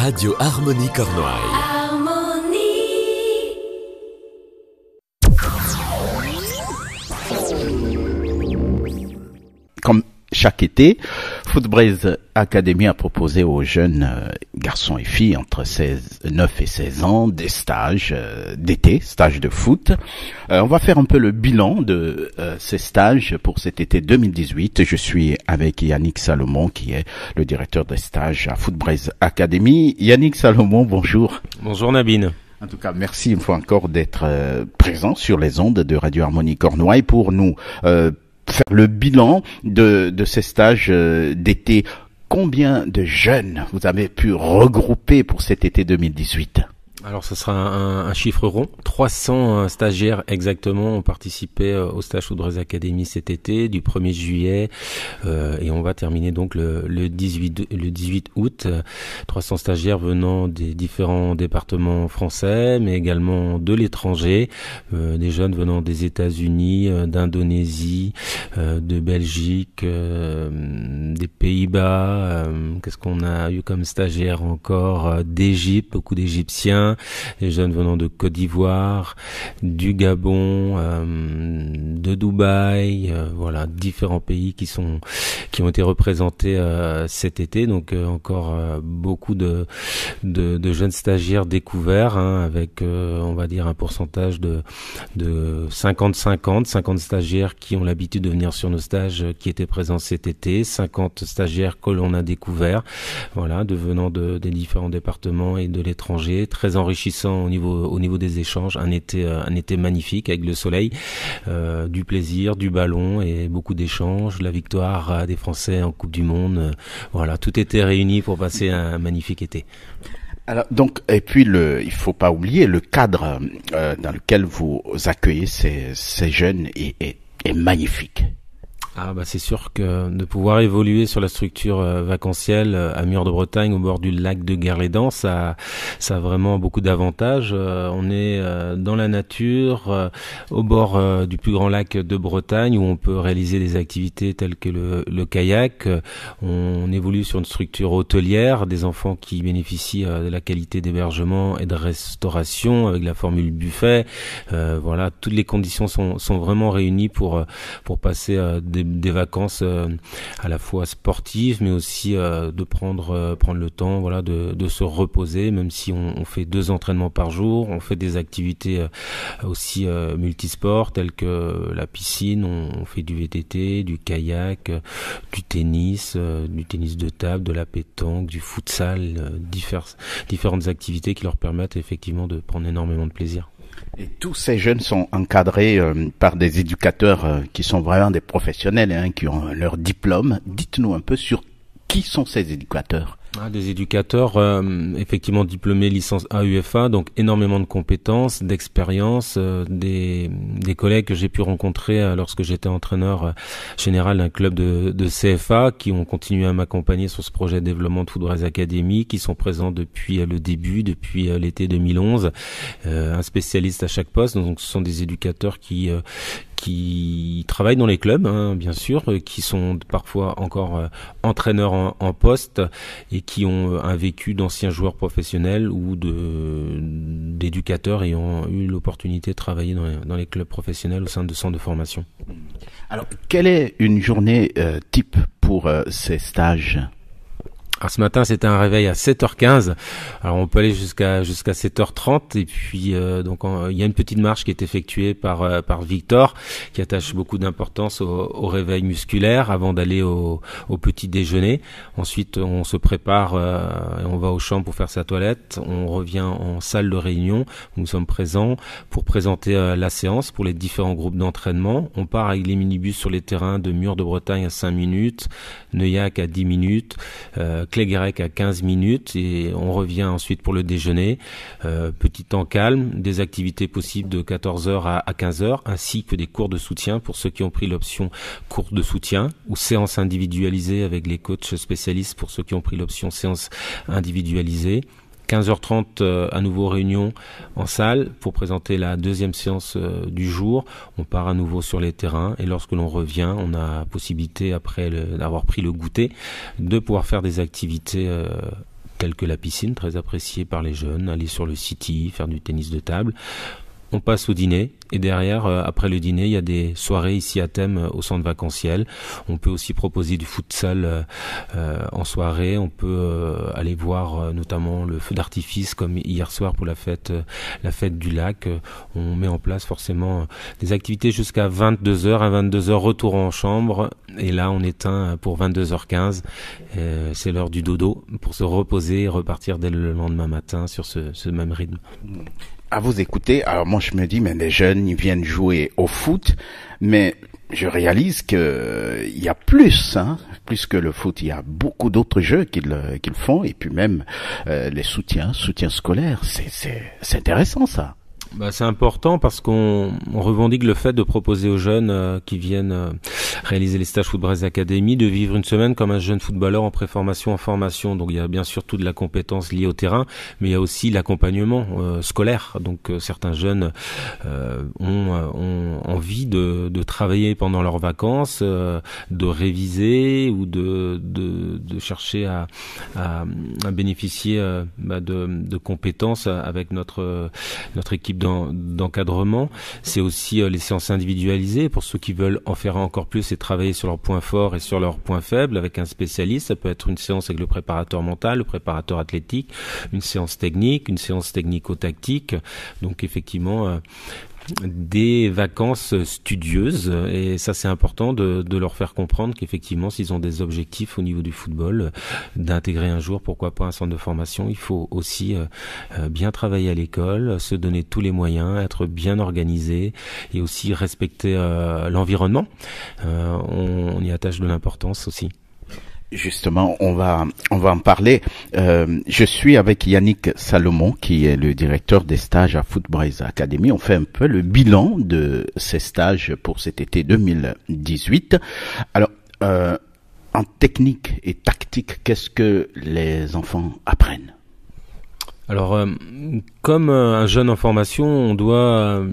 Radio Harmonie Cornouailles. Comme chaque été, Footbraze Academy a proposé aux jeunes garçons et filles entre 9 et 16 ans des stages d'été, stages de foot. On va faire un peu le bilan de ces stages pour cet été 2018. Je suis avec Yannick Salomon qui est le directeur des stages à Footbraze Academy. Yannick Salomon, bonjour. Bonjour Nabine. En tout cas, merci une fois encore d'être présent sur les ondes de Radio Harmonie Cornouailles pour nous faire le bilan de ces stages d'été. Combien de jeunes vous avez pu regrouper pour cet été 2018 ? Alors ce sera un chiffre rond, 300 stagiaires exactement ont participé au stage Footbraze Academy cet été, du 1er juillet et on va terminer donc le 18 août. 300 stagiaires venant des différents départements français, mais également de l'étranger, des jeunes venant des États-Unis, d'Indonésie, de Belgique, des Pays-Bas, qu'est-ce qu'on a eu comme stagiaires encore, d'Égypte, beaucoup d'Égyptiens, les jeunes venant de Côte d'Ivoire, du Gabon, de Dubaï, voilà, différents pays qui ont été représentés cet été. Donc encore beaucoup de jeunes stagiaires découverts, avec on va dire un pourcentage de 50 stagiaires qui ont l'habitude de venir sur nos stages qui étaient présents cet été, 50 stagiaires que l'on a découverts, voilà, venant des différents départements et de l'étranger, très enrichissant au niveau des échanges, un été magnifique avec le soleil, du plaisir, du ballon et beaucoup d'échanges, la victoire des Français en Coupe du Monde, voilà, tout était réuni pour passer un magnifique été. Alors donc, et puis il faut pas oublier le cadre dans lequel vous accueillez ces jeunes est magnifique. Ah bah c'est sûr que de pouvoir évoluer sur la structure vacancielle à Murs de Bretagne au bord du lac de Guerlédan, ça a vraiment beaucoup d'avantages. On est dans la nature, au bord du plus grand lac de Bretagne où on peut réaliser des activités telles que le kayak. On évolue sur une structure hôtelière, des enfants qui bénéficient de la qualité d'hébergement et de restauration avec la formule buffet. Voilà, toutes les conditions sont vraiment réunies pour passer des vacances à la fois sportives mais aussi de prendre le temps, voilà, de se reposer, même si on fait 2 entraînements par jour. On fait des activités aussi multisports telles que la piscine, on fait du VTT, du kayak, du tennis de table, de la pétanque, du futsal, différentes activités qui leur permettent effectivement de prendre énormément de plaisir. Et tous ces jeunes sont encadrés par des éducateurs qui sont vraiment des professionnels, qui ont leur diplôme. Dites-nous un peu sur qui sont ces éducateurs. Des éducateurs effectivement diplômés licence AUFA, donc énormément de compétences, d'expérience, des collègues que j'ai pu rencontrer lorsque j'étais entraîneur général d'un club de CFA qui ont continué à m'accompagner sur ce projet de développement de Footbraze Academy, qui sont présents depuis le début, depuis l'été 2011, un spécialiste à chaque poste. Donc ce sont des éducateurs qui travaillent dans les clubs, bien sûr, qui sont parfois encore entraîneurs en poste et qui ont un vécu d'anciens joueurs professionnels ou d'éducateurs ayant eu l'opportunité de travailler dans les clubs professionnels au sein de centres de formation. Alors, quelle est une journée type pour ces stages ? Alors ce matin, c'était un réveil à 7h15. Alors on peut aller jusqu'à 7h30 et puis donc il y a une petite marche qui est effectuée par Victor qui attache beaucoup d'importance au réveil musculaire avant d'aller au petit déjeuner. Ensuite, on se prépare et on va aux chambres pour faire sa toilette. On revient en salle de réunion. Nous sommes présents pour présenter la séance pour les différents groupes d'entraînement. On part avec les minibus sur les terrains de Murs de Bretagne à 5 minutes, Neuillac à 10 minutes, Cléguérec à 15 minutes et on revient ensuite pour le déjeuner. Petit temps calme, des activités possibles de 14h à 15h ainsi que des cours de soutien pour ceux qui ont pris l'option cours de soutien ou séance individualisée avec les coachs spécialistes pour ceux qui ont pris l'option séance individualisée. 15h30 à nouveau réunion en salle pour présenter la deuxième séance du jour. On part à nouveau sur les terrains et lorsque l'on revient, on a possibilité après d'avoir pris le goûter de pouvoir faire des activités telles que la piscine, très appréciée par les jeunes, aller sur le city, faire du tennis de table. On passe au dîner et derrière, après le dîner, il y a des soirées ici à thème au centre vacanciel. On peut aussi proposer du futsal en soirée. On peut aller voir notamment le feu d'artifice comme hier soir pour la fête du lac. On met en place forcément des activités jusqu'à 22h. À 22h, retour en chambre et là on éteint pour 22h15. C'est l'heure du dodo pour se reposer et repartir dès le lendemain matin sur ce même rythme. À vous écouter, alors moi je me dis, mais les jeunes, ils viennent jouer au foot, mais je réalise que il y a plus que le foot. Il y a beaucoup d'autres jeux qu'ils font, et puis même les soutiens scolaires. C'est intéressant ça. C'est important parce qu'on revendique le fait de proposer aux jeunes qui viennent réaliser les stages Footbraise Academy de vivre une semaine comme un jeune footballeur en préformation, en formation. Donc il y a bien sûr toute la compétence liée au terrain, mais il y a aussi l'accompagnement scolaire. Donc certains jeunes ont envie de travailler pendant leurs vacances, de réviser ou de chercher à bénéficier de compétences avec notre équipe d'encadrement. C'est aussi les séances individualisées pour ceux qui veulent en faire encore plus et travailler sur leurs points forts et sur leurs points faibles avec un spécialiste. Ça peut être une séance avec le préparateur mental, le préparateur athlétique, une séance technico-tactique. Donc effectivement des vacances studieuses, et ça c'est important de leur faire comprendre qu'effectivement s'ils ont des objectifs au niveau du football, d'intégrer un jour pourquoi pas un centre de formation, il faut aussi bien travailler à l'école, se donner tous les moyens, être bien organisé et aussi respecter l'environnement. On y attache de l'importance aussi. Justement, on va en parler. Je suis avec Yannick Salomon, qui est le directeur des stages à Footbraise Academy. On fait un peu le bilan de ces stages pour cet été 2018. Alors, en technique et tactique, qu'est-ce que les enfants apprennent ? Alors, comme un jeune en formation, on doit,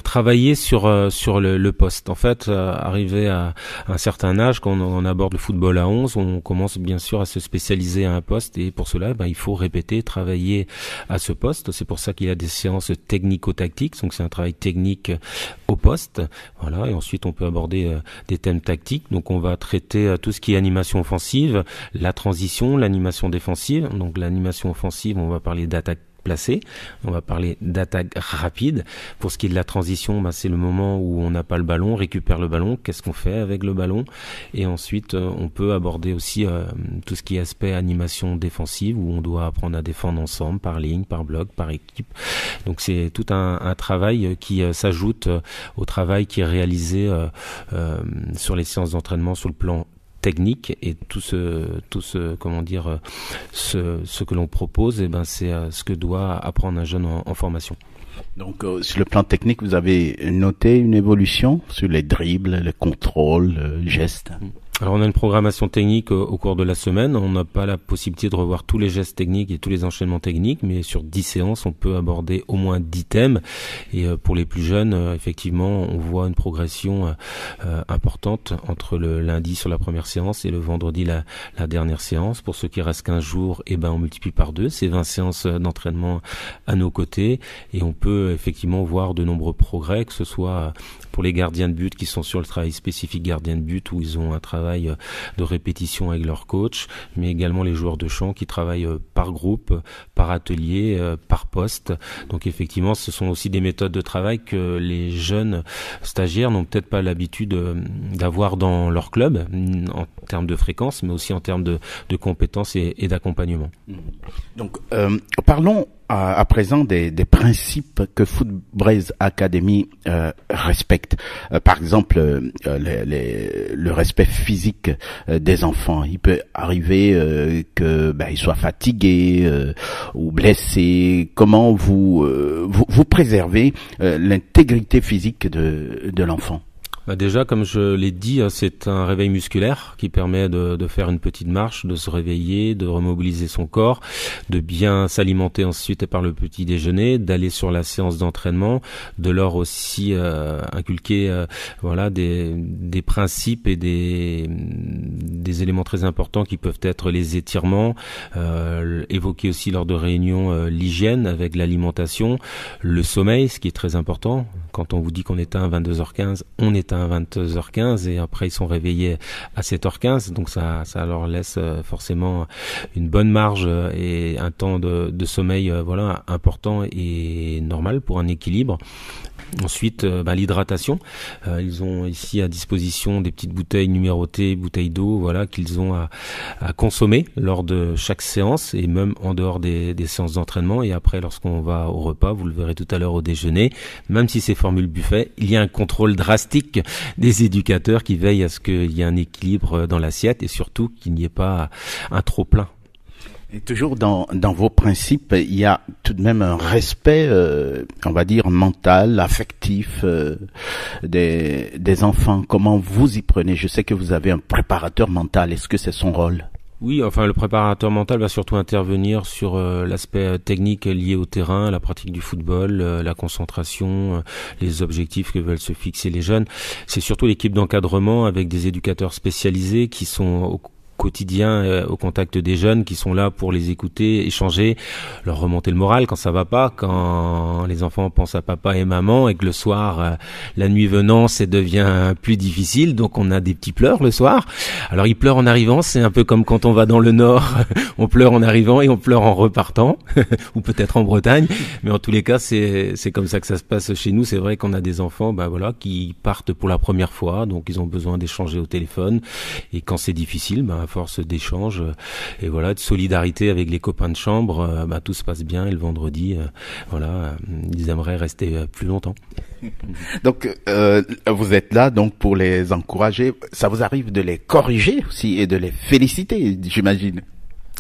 travailler sur le poste. En fait, arrivé à un certain âge, quand on aborde le football à 11, on commence bien sûr à se spécialiser à un poste, et pour cela, il faut répéter, travailler à ce poste. C'est pour ça qu'il y a des séances technico-tactiques, donc c'est un travail technique au poste. Voilà, et ensuite on peut aborder des thèmes tactiques. Donc on va traiter tout ce qui est animation offensive, la transition, l'animation défensive. Donc l'animation offensive, on va parler d'attaque placée, on va parler d'attaque rapide. Pour ce qui est de la transition, c'est le moment où on n'a pas le ballon, on récupère le ballon, qu'est-ce qu'on fait avec le ballon, et ensuite on peut aborder aussi tout ce qui est aspect animation défensive, où on doit apprendre à défendre ensemble, par ligne, par bloc, par équipe. Donc c'est tout un travail qui s'ajoute au travail qui est réalisé sur les séances d'entraînement sur le plan technique, et tout ce que l'on propose, c'est ce que doit apprendre un jeune en formation. Donc sur le plan technique, vous avez noté une évolution sur les dribbles, les contrôles, les gestes? Alors on a une programmation technique au cours de la semaine. On n'a pas la possibilité de revoir tous les gestes techniques et tous les enchaînements techniques, mais sur 10 séances, on peut aborder au moins 10 thèmes. Et pour les plus jeunes, effectivement, on voit une progression importante entre le lundi sur la première séance et le vendredi la dernière séance. Pour ceux qui restent 15 jours, on multiplie par 2. C'est 20 séances d'entraînement à nos côtés, et on peut effectivement voir de nombreux progrès, que ce soit pour les gardiens de but qui sont sur le travail spécifique gardien de but, où ils ont un travail de répétition avec leur coach, mais également les joueurs de champ qui travaillent par groupe, par atelier, par poste. Donc effectivement, ce sont aussi des méthodes de travail que les jeunes stagiaires n'ont peut-être pas l'habitude d'avoir dans leur club, en termes de fréquence, mais aussi en termes de compétences et d'accompagnement. Donc parlons à présent des principes que Footbraise Academy respecte. Par exemple, le respect physique des enfants. Il peut arriver qu'ils soient fatigués ou blessés. Comment vous préservez l'intégrité physique de l'enfant? Bah déjà, comme je l'ai dit, c'est un réveil musculaire qui permet de faire une petite marche, de se réveiller, de remobiliser son corps, de bien s'alimenter ensuite par le petit déjeuner, d'aller sur la séance d'entraînement, de leur aussi inculquer voilà des principes et des éléments très importants qui peuvent être les étirements, évoquer aussi lors de réunions l'hygiène avec l'alimentation, le sommeil, ce qui est très important. Quand on vous dit qu'on éteint à 22h15, on éteint à 22h15 et après ils sont réveillés à 7h15, donc ça leur laisse forcément une bonne marge et un temps de sommeil voilà important et normal pour un équilibre. Ensuite, l'hydratation. Ils ont ici à disposition des petites bouteilles numérotées, bouteilles d'eau, voilà, qu'ils ont à consommer lors de chaque séance et même en dehors des séances d'entraînement. Et après, lorsqu'on va au repas, vous le verrez tout à l'heure au déjeuner, même si c'est formule buffet, il y a un contrôle drastique des éducateurs qui veillent à ce qu'il y ait un équilibre dans l'assiette et surtout qu'il n'y ait pas un trop plein. Et toujours dans vos principes, il y a tout de même un respect, on va dire, mental, affectif des enfants. Comment vous y prenez? Je sais que vous avez un préparateur mental. Est-ce que c'est son rôle? Oui, enfin le préparateur mental va surtout intervenir sur l'aspect technique lié au terrain, la pratique du football, la concentration, les objectifs que veulent se fixer les jeunes. C'est surtout l'équipe d'encadrement avec des éducateurs spécialisés qui sont au quotidien au contact des jeunes, qui sont là pour les écouter, échanger, leur remonter le moral quand ça va pas, quand les enfants pensent à papa et maman et que le soir, la nuit venant, ça devient plus difficile, donc on a des petits pleurs le soir. Alors ils pleurent en arrivant, c'est un peu comme quand on va dans le Nord, on pleure en arrivant et on pleure en repartant, ou peut-être en Bretagne, mais en tous les cas c'est comme ça que ça se passe chez nous. C'est vrai qu'on a des enfants qui partent pour la première fois, donc ils ont besoin d'échanger au téléphone, et quand c'est difficile, à force d'échanges et voilà, de solidarité avec les copains de chambre, tout se passe bien et le vendredi, ils aimeraient rester plus longtemps. Donc, vous êtes là donc pour les encourager. Ça vous arrive de les corriger aussi et de les féliciter, j'imagine?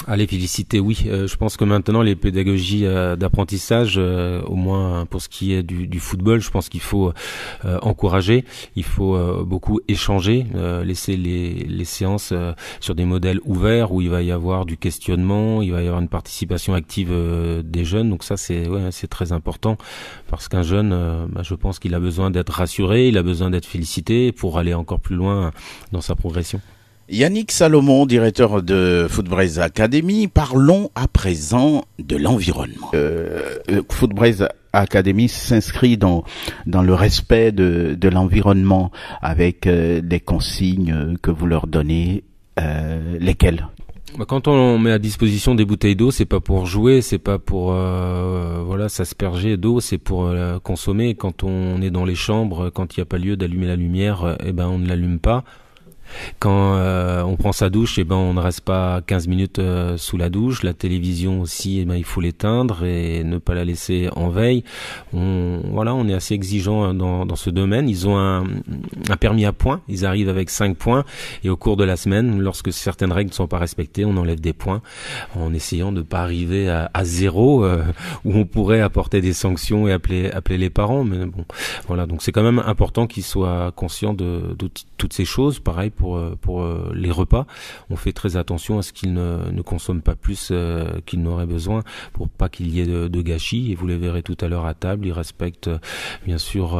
À les féliciter, oui. Je pense que maintenant les pédagogies d'apprentissage, au moins pour ce qui est du football, je pense qu'il faut encourager, il faut beaucoup échanger, laisser les séances sur des modèles ouverts où il va y avoir du questionnement, il va y avoir une participation active des jeunes. Donc ça c'est très important parce qu'un jeune, je pense qu'il a besoin d'être rassuré, il a besoin d'être félicité pour aller encore plus loin dans sa progression. Yannick Salomon, directeur de Footbraze Academy, parlons à présent de l'environnement. Footbraze Academy s'inscrit dans le respect de l'environnement avec des consignes que vous leur donnez, lesquelles? Quand on met à disposition des bouteilles d'eau, c'est pas pour jouer, c'est pas pour s'asperger d'eau, c'est pour consommer. Quand on est dans les chambres, quand il n'y a pas lieu d'allumer la lumière, on ne l'allume pas. Quand on prend sa douche, on ne reste pas 15 minutes sous la douche. La télévision aussi, il faut l'éteindre et ne pas la laisser en veille. On est assez exigeant dans ce domaine. Ils ont un permis à points. Ils arrivent avec 5 points et au cours de la semaine, lorsque certaines règles ne sont pas respectées, on enlève des points en essayant de ne pas arriver à 0 où on pourrait apporter des sanctions et appeler les parents. Mais bon, voilà. Donc c'est quand même important qu'ils soient conscients de toutes ces choses. Pareil pour les repas, on fait très attention à ce qu'ils ne consomment pas plus qu'ils n'auraient besoin pour pas qu'il y ait de gâchis. Et vous les verrez tout à l'heure à table, ils respectent bien sûr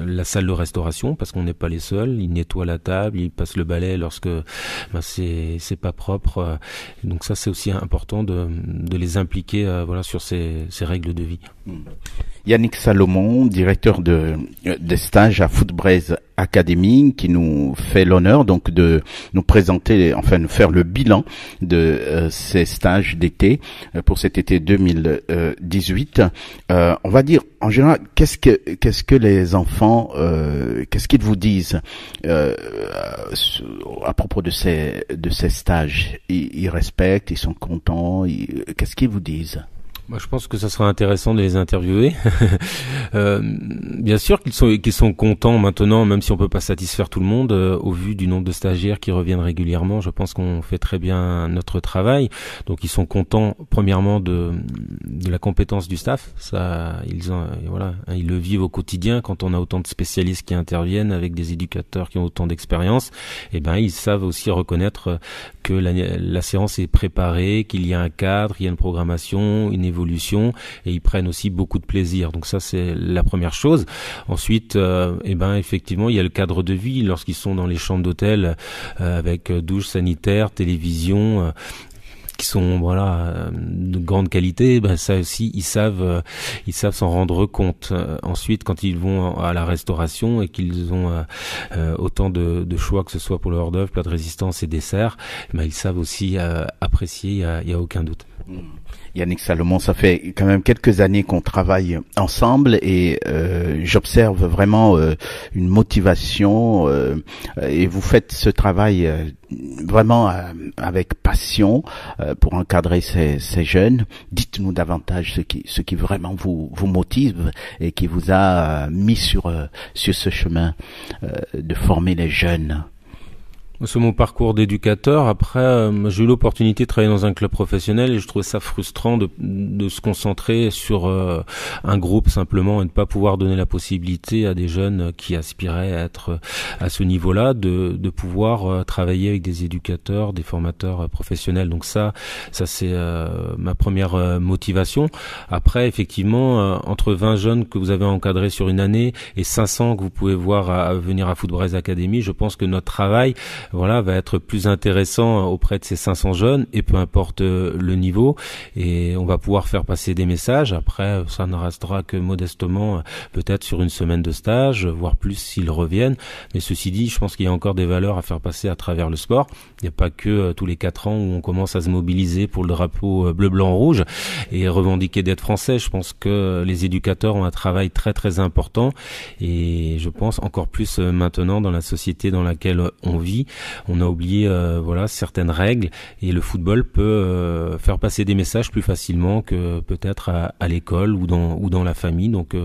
la salle de restauration parce qu'on n'est pas les seuls. Ils nettoient la table, ils passent le balai lorsque c'est pas propre. Donc ça c'est aussi important de les impliquer sur ces règles de vie. Yannick Salomon, directeur des stages à Footbraze Academy, qui nous fait l'honneur donc de nous présenter, de faire le bilan de ces stages d'été pour cet été 2018. On va dire en général, qu'est-ce que les enfants, qu'est-ce qu'ils vous disent à propos de ces stages? Ils respectent, ils sont contents. Qu'est-ce qu'ils vous disent? Moi, je pense que ça sera intéressant de les interviewer. Bien sûr qu'ils sont contents maintenant, même si on peut pas satisfaire tout le monde, au vu du nombre de stagiaires qui reviennent régulièrement. Je pense qu'on fait très bien notre travail. Donc, ils sont contents, premièrement, de la compétence du staff. Ça, ils le vivent au quotidien quand on a autant de spécialistes qui interviennent avec des éducateurs qui ont autant d'expérience. Eh ben, ils savent aussi reconnaître que la séance est préparée, qu'il y a un cadre, il y a une programmation, une évolution, et ils prennent aussi beaucoup de plaisir. Donc ça, c'est la première chose. Ensuite, effectivement, il y a le cadre de vie lorsqu'ils sont dans les chambres d'hôtel avec douche sanitaire, télévision. Qui sont de grande qualité, ça aussi ils savent s'en rendre compte. Ensuite, quand ils vont à la restauration et qu'ils ont autant de choix, que ce soit pour le hors-d'œuvre, plat de résistance et dessert, ils savent aussi apprécier, il y a aucun doute. Yannick Salomon, ça fait quand même quelques années qu'on travaille ensemble et j'observe vraiment une motivation et vous faites ce travail vraiment avec passion pour encadrer ces jeunes. Dites-nous davantage ce qui vraiment vous motive et qui vous a mis sur ce chemin de former les jeunes. C'est mon parcours d'éducateur. Après, j'ai eu l'opportunité de travailler dans un club professionnel et je trouvais ça frustrant de se concentrer sur un groupe simplement et de ne pas pouvoir donner la possibilité à des jeunes qui aspiraient à être à ce niveau-là de pouvoir travailler avec des éducateurs, des formateurs professionnels. Donc ça c'est ma première motivation. Après, effectivement, entre 20 jeunes que vous avez encadrés sur une année et 500 que vous pouvez voir à venir à Footbraze Academy, je pense que notre travail va être plus intéressant auprès de ces 500 jeunes et peu importe le niveau, et on va pouvoir faire passer des messages. Après, ça ne restera que modestement peut-être sur une semaine de stage, voire plus s'ils reviennent. Mais ceci dit, je pense qu'il y a encore des valeurs à faire passer à travers le sport. Il n'y a pas que tous les 4 ans où on commence à se mobiliser pour le drapeau bleu, blanc, rouge et revendiquer d'être français. Je pense que les éducateurs ont un travail très très important et je pense encore plus maintenant dans la société dans laquelle on vit. On a oublié certaines règles et le football peut faire passer des messages plus facilement que peut-être à l'école ou dans la famille. Donc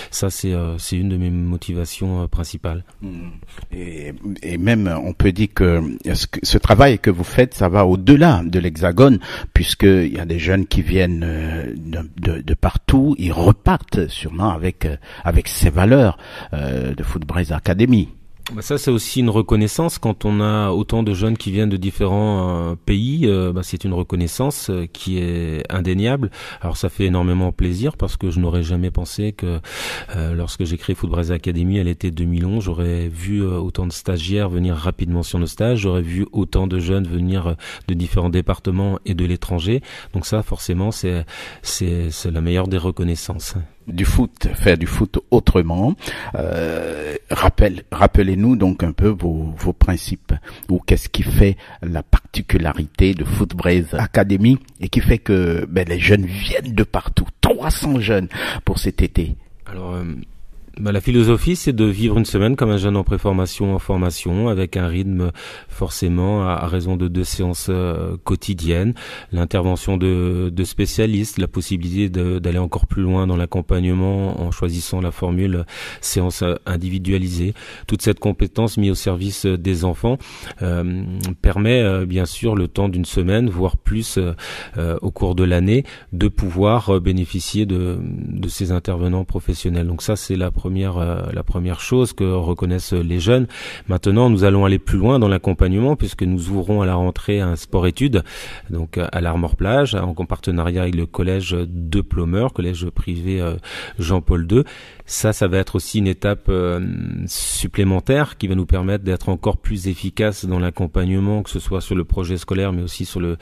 ça c'est une de mes motivations principales. Et même on peut dire que ce travail que vous faites, ça va au-delà de l'Hexagone, puisqu'il y a des jeunes qui viennent de partout, ils repartent sûrement avec ces valeurs de Footbraze Academy. Ça, c'est aussi une reconnaissance. Quand on a autant de jeunes qui viennent de différents pays, c'est une reconnaissance qui est indéniable. Alors, ça fait énormément plaisir parce que je n'aurais jamais pensé que lorsque j'ai créé Footbraze Academy à l'été 2011, j'aurais vu autant de stagiaires venir rapidement sur nos stages. J'aurais vu autant de jeunes venir de différents départements et de l'étranger. Donc ça, forcément, c'est la meilleure des reconnaissances. Faire du foot autrement. Rappelez-nous donc un peu vos principes, ou qu'est-ce qui fait la particularité de Footbraze Academy et qui fait que les jeunes viennent de partout, 300 jeunes pour cet été. Alors la philosophie, c'est de vivre une semaine comme un jeune en préformation, en formation, avec un rythme forcément à raison de 2 séances quotidiennes, l'intervention de spécialistes, la possibilité d'aller encore plus loin dans l'accompagnement en choisissant la formule séance individualisée. Toute cette compétence mise au service des enfants permet bien sûr le temps d'une semaine, voire plus au cours de l'année, de pouvoir bénéficier de ces intervenants professionnels. Donc ça, c'est la première chose que reconnaissent les jeunes. Maintenant, nous allons aller plus loin dans l'accompagnement puisque nous ouvrons à la rentrée un sport-études, donc à l'Armor-Plage, en partenariat avec le collège de Plomeur, collège privé Jean-Paul II. Ça va être aussi une étape supplémentaire qui va nous permettre d'être encore plus efficace dans l'accompagnement, que ce soit sur le projet scolaire, mais aussi sur le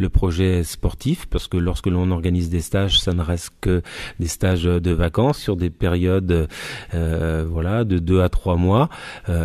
projet sportif, parce que lorsque l'on organise des stages, ça ne reste que des stages de vacances sur des périodes voilà, de 2 à 3 mois.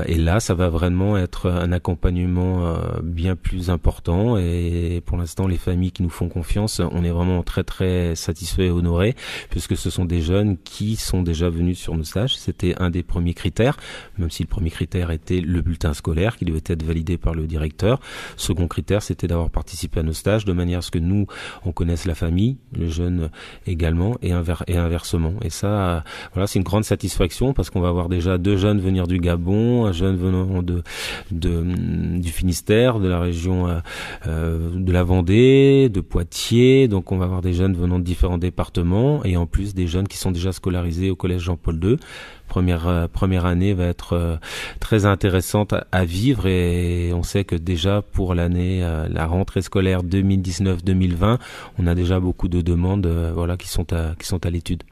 Et là, ça va vraiment être un accompagnement bien plus important. Et pour l'instant, les familles qui nous font confiance, on est vraiment très très satisfaits et honorés, puisque ce sont des jeunes qui sont déjà venus sur nos stages. C'était un des premiers critères, même si le premier critère était le bulletin scolaire qui devait être validé par le directeur. Second critère, c'était d'avoir participé à nos stages de manière à ce que nous, on connaisse la famille, le jeune également, et inversement. Et ça, voilà, c'est une grande satisfaction parce qu'on va avoir déjà 2 jeunes venir du Gabon, un jeune venant du Finistère, de la région de la Vendée, de Poitiers. Donc on va avoir des jeunes venant de différents départements et en plus des jeunes qui sont déjà scolarisés au collège Jean-Paul II. Première année va être très intéressante à vivre et on sait que déjà pour l'année, la rentrée scolaire 2019-2020, on a déjà beaucoup de demandes voilà, qui sont à l'étude.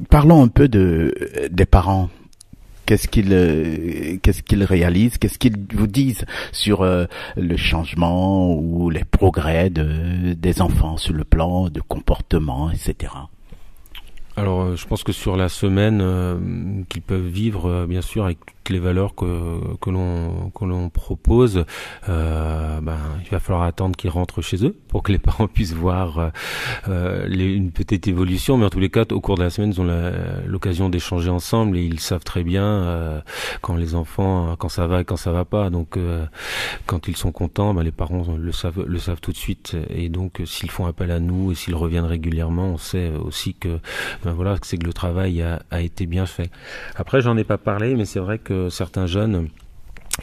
Parlons un peu des parents. Qu'est-ce qu'ils réalisent, qu'est-ce qu'ils vous disent sur le changement ou les progrès des enfants sur le plan de comportement, etc. Alors, je pense que sur la semaine qu'ils peuvent vivre, bien sûr, avec toutes les valeurs que l'on propose, il va falloir attendre qu'ils rentrent chez eux pour que les parents puissent voir une petite évolution. Mais en tous les cas, au cours de la semaine, ils ont l'occasion d'échanger ensemble et ils savent très bien quand les enfants, quand ça va et quand ça va pas. Donc, quand ils sont contents, les parents le savent tout de suite. Et donc, s'ils font appel à nous et s'ils reviennent régulièrement, on sait aussi que voilà, c'est que le travail a été bien fait. Après, j'en ai pas parlé, mais c'est vrai que certains jeunes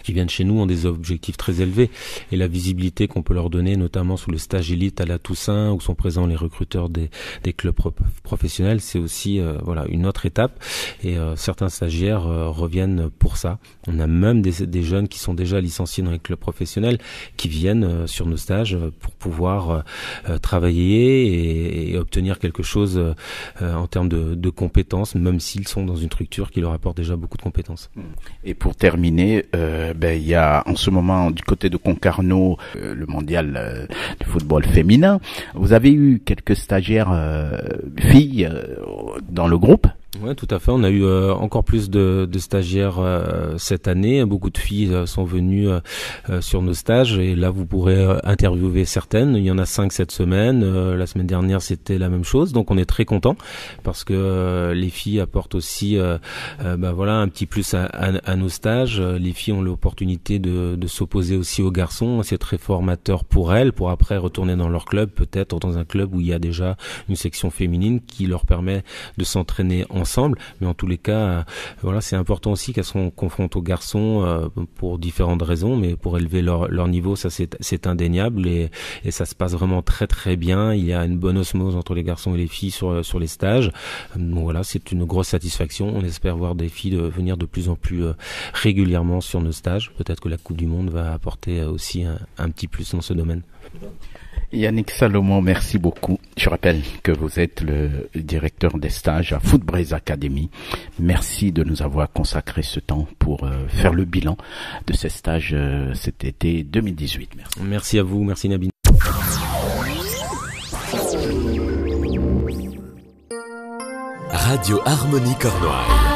qui viennent chez nous ont des objectifs très élevés et la visibilité qu'on peut leur donner, notamment sous le stage élite à la Toussaint où sont présents les recruteurs des clubs professionnels, c'est aussi voilà une autre étape et certains stagiaires reviennent pour ça. On a même des jeunes qui sont déjà licenciés dans les clubs professionnels qui viennent sur nos stages pour pouvoir travailler et obtenir quelque chose en termes de compétences, même s'ils sont dans une structure qui leur apporte déjà beaucoup de compétences. Et pour terminer, il y a en ce moment du côté de Concarneau le mondial de football féminin. Vous avez eu quelques stagiaires filles dans le groupe? Ouais, tout à fait. On a eu encore plus de stagiaires cette année. Beaucoup de filles sont venues sur nos stages et là vous pourrez interviewer certaines. Il y en a 5 cette semaine. La semaine dernière c'était la même chose. Donc on est très content parce que les filles apportent aussi voilà un petit plus à nos stages. Les filles ont l'opportunité de s'opposer aussi aux garçons. C'est très formateur pour elles pour après retourner dans leur club, peut-être dans un club où il y a déjà une section féminine qui leur permet de s'entraîner ensemble, mais en tous les cas, voilà, c'est important aussi qu'elles sont confrontées aux garçons pour différentes raisons, mais pour élever leur niveau, ça c'est indéniable et ça se passe vraiment très très bien. Il y a une bonne osmose entre les garçons et les filles sur les stages. Donc voilà, c'est une grosse satisfaction. On espère voir des filles venir de plus en plus régulièrement sur nos stages. Peut-être que la Coupe du Monde va apporter aussi un petit plus dans ce domaine. Yannick Salomon, merci beaucoup. Je rappelle que vous êtes le directeur des stages à Footbraze Academy. Merci de nous avoir consacré ce temps pour faire le bilan de ces stages cet été 2018. Merci. Merci à vous, merci Nabil. Radio Harmonie Cornouailles.